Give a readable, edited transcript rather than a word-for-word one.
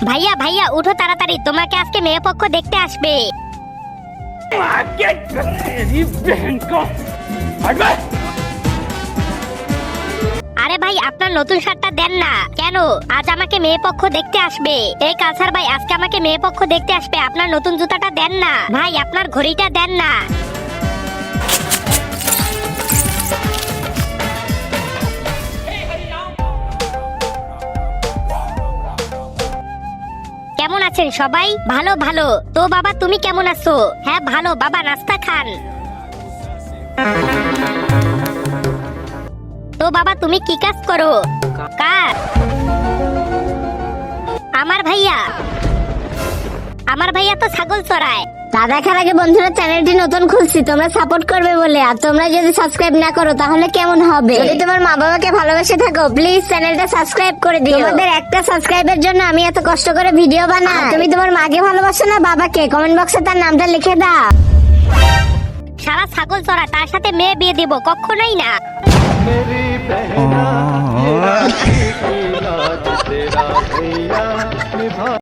ভাইয়া ভাইয়া উঠো তাড়াতাড়ি, তোমাকে আজকে মেয়ে পক্ষ দেখতে আসবে। আরে ভাই আপনার নতুন শার্টটা দেন না কেন? আজ আমাকে মেয়ে পক্ষ দেখতে আসবে। এই কালসার ভাই আজকে আমাকে মেয়ে পক্ষ দেখতে আসবে, আপনার নতুন জুতাটা দেন না ভাই, আপনার ঘড়িটা দেন না। কেমন আছেন সবাই? ভালো ভালো। তো বাবা তুমি কেমন আছো? হ্যাঁ ভালো বাবা, নাস্তা খান। তো বাবা তুমি কি কাজ করো? কার? আমার ভাইয়া তো ছাগল চড়ায়। তা দেখার আগে বন্ধুরা, চ্যানেলটি নতুন খুলছি, তোমরা সাপোর্ট করবে বলে। আর তোমরা যদি সাবস্ক্রাইব না করো তাহলে কেমন হবে? যদি তোমার মা বাবাকে ভালোবেসে থাকো প্লিজ চ্যানেলটা সাবস্ক্রাইব করে দিও। তোমাদের একটা সাবস্ক্রাইবের জন্য আমি এত কষ্ট করে ভিডিও বানাই। তুমি তোমার মাকে ভালোবাসো না বাবাকে? কমেন্ট বক্সে তার নামটা লিখে দাও। সারা ছাগল চড়া, তার সাথে মেয়ে বিয়ে দিব? কখনোই না।